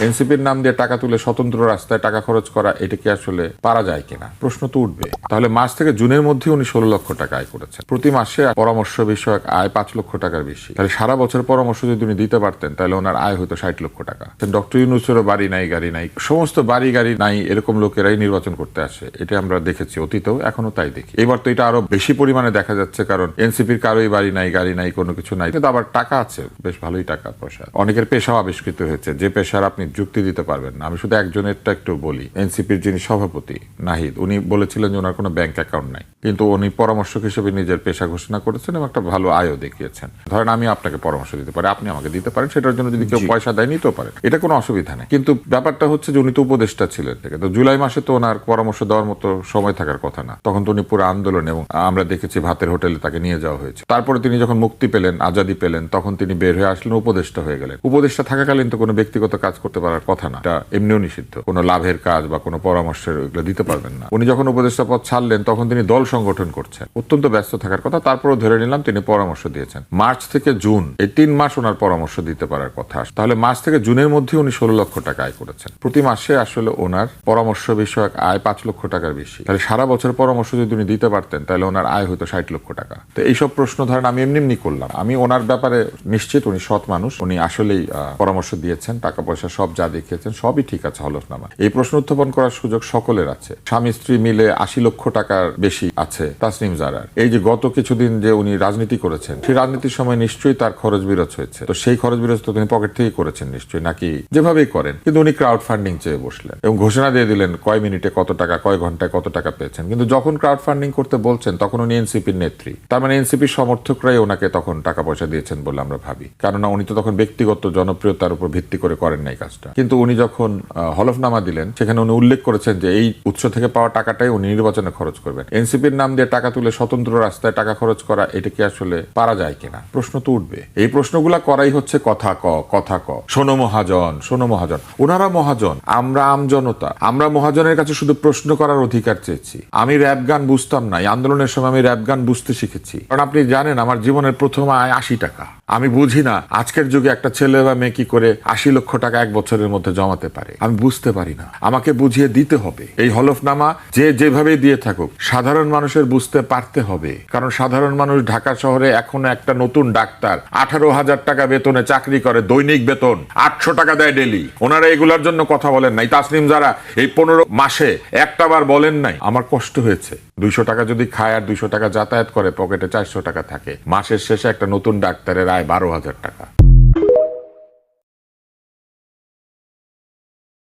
এনসিপির নাম দিয়ে টাকা তুলে স্বতন্ত্র রাস্তায় টাকা খরচ করা, এটা কি আসলে পারা যায় কিনা প্রশ্ন তো উঠবে। তাহলে মার্চ থেকে জুনের মধ্যে উনি 16 লক্ষ টাকা আয় করেছেন। প্রতি মাসে পরামর্শ বিষয়ক আয় 5 লক্ষ টাকার বেশি। তাহলে সারা বছর পরামর্শ যদি উনি দিতে পারতেন তাহলে ওনার আয় হতো 60 লক্ষ টাকা। ডক্টর ইউনূসেরও বাড়ি নাই, গাড়ি নাই, সমস্ত বাড়ি গাড়ি নাই এরকম লোকেরাই নির্বাচন করতে আসে। এটা আমরা দেখেছি অতীতেও, এখনো তাই দেখি। এবার তো এটা আরো বেশি পরিমাণে দেখা যাচ্ছে, কারণ এনসিপির কারোই বাড়ি নাই, গাড়ি নাই, কোনো কিছু নাই, কিন্তু আবার টাকা আছে, বেশ ভালোই টাকা পয়সা। অনেকের পেশাও আবিষ্কৃত হয়েছে, যে পেশার আপনি যুক্তি দিতে পারবেন না। আমি শুধু একজনেরটা একটু বলি। এনসিপির যিনি সভাপতি নাহিদ, উনি বলেছিলেন যে ওনার কোনো ব্যাংক অ্যাকাউন্ট নাই, কিন্তু উনি পরামর্শক হিসেবে নিজের পেশা ঘোষণা করেছেন এবং একটা ভালো আয়ও দেখিয়েছেন। ধরেন আমি আপনাকে পরামর্শ দিতে পারি, আপনি আমাকে দিতে পারেন, সেটার জন্য যদি কেউ পয়সা দেয় নিতেও পারেন, এটা কোনো অসুবিধা নেই। কিন্তু ব্যাপারটা হচ্ছে যে উনি তো উপদেষ্টা ছিলেন থেকে, তো জুলাই মাসে তো ওনার পরামর্শ দেওয়ার মতো সময় থাকার কথা না। তখন তো উনি পুরো আন্দোলন, এবং আমরা দেখেছি ভাতের হোটেলে তাকে নিয়ে যাওয়া হয়েছে। তারপরে তিনি যখন মুক্তি পেলেন, আজাদি পেলেন, তখন তিনি বের হয়ে আসলেন, উপদেষ্টা হয়ে গেলেন। উপদেষ্টা থাকাকালীন তো কোনো ব্যক্তিগত কাজ করতে পারার কথা না, এটা এমনিও নিষিদ্ধ। কোনো লাভের কাজ বা কোনো পরামর্শের এগুলো দিতে পারবেন না। উনি যখন উপদেষ্টা পদ ছাড়লেন তখন তিনি দল সংগঠন করছেন, অত্যন্ত ব্যস্ত থাকার কথা। তারপরেও ধরে নিলাম তিনি পরামর্শ দিয়েছেন। মার্চ থেকে জুন এই 3 মাস ওনার পরামর্শ দিতে পারার কথা। তাহলে মার্চ থেকে জুনের মধ্যে উনি 16 লক্ষ টাকা আয় করেছেন। প্রতি মাসে আসলে ওনার পরামর্শ বিষয়ক আয় 5 লক্ষ টাকার বেশি। তাহলে সারা বছর পরামর্শ যদি উনি দিতে পারতেন তাহলে ওনার আয় হতো 60 লক্ষ টাকা। তো এইসব প্রশ্ন ধরেন আমি এমনি করলাম। আমি ওনার ব্যাপারে নিশ্চিত উনি সৎ মানুষ, উনি আসলেই পরামর্শ দিয়েছেন, টাকা পয়সা সব যা দেখিয়েছেন সবই ঠিক আছে হলফনামা। এই প্রশ্ন উত্থাপন করার সুযোগ সকলের আছে। স্বামী স্ত্রী মিলে 80 লক্ষ টাকার বেশি আছে তাসনিম জারার। এই যে গত কিছুদিন যে উনি রাজনীতি করেছেন, সেই রাজনীতির সময় নিশ্চয়ই তার খরচ বিরোচ হয়েছে। তো সেই খরচ বিরোচ তো তিনি পকেট থেকেই করেছেন নিশ্চয়ই, নাকি যেভাবেই করেন। কিন্তু উনি ক্রাউড ফান্ডিং চেয়ে বসলেন এবং ঘোষণা দিয়ে দিলেন কয় মিনিটে কত টাকা, কয় ঘন্টায় কত টাকা পেয়েছেন। কিন্তু যখন ক্রাউড ফান্ডিং করতে বলছেন তখন উনি এনসিপির নেত্রী, তার মানে এনসিপির সমর্থকরাই ওনাকে তখন টাকা পয়সা দিয়েছেন বলে আমরা ভাবি, কেননা উনি তো তখন ব্যক্তিগত জনপ্রিয়তার উপর ভিত্তি করে করেন নাই কাজটা। কিন্তু উনি যখন হলফনামা দিলেন সেখানে উনি উল্লেখ করেছেন যে এই উৎস থেকে পাওয়া টাকাটাই উনি নির্বাচনে খরচ করবেন। এনসিপির নাম দিয়ে টাকা তুলে স্বতন্ত্র রাস্তায় টাকা খরচ করা, এটা কি আসলে পারা যায় কিনা প্রশ্ন তো উঠবে। এই প্রশ্নগুলা করাই হচ্ছে কথা ক। শোনো মহাজন, শোনো মহাজন। ওনারা মহাজন, আমরা আমজনতা। আমরা মহাজনের কাছে শুধু প্রশ্ন করার অধিকার চেয়েছি। আমি র‍্যাপ গান বুঝতাম না, এই আন্দোলনের সময় আমি র‍্যাপ গান বুঝতে শিখেছি। কারণ আপনি জানেন আমার জীবনের প্রথম আয় 80 টাকা। আমি বুঝি না আজকের যুগে একটা ছেলে বা মেয়ে কি করে 80 লক্ষ টাকা এক বছরের মধ্যে জমাতে পারে। আমি বুঝতে পারি না, আমাকে বুঝিয়ে দিতে হবে। এই হলফনামা যে যেভাবে দিয়ে থাকুক সাধারণ মানুষের বুঝতে পারতে হবে। কারণ সাধারণ মানুষ ঢাকা শহরে এখনো একটা নতুন ডাক্তার 18,000 টাকা বেতনে চাকরি করে, দৈনিক বেতন 800 টাকা দেয় ডেলি। ওনারা এগুলোর জন্য কথা বলেন নাই। তাসনিম জারা এই 15 মাসে একটা বার বলেন নাই আমার কষ্ট হয়েছে। 200 টাকা যদি খায় আর 200 টাকা যাতায়াত করে, পকেটে 400 টাকা থাকে। মাসের শেষে একটা নতুন ডাক্তারের আয় 12,000 টাকা।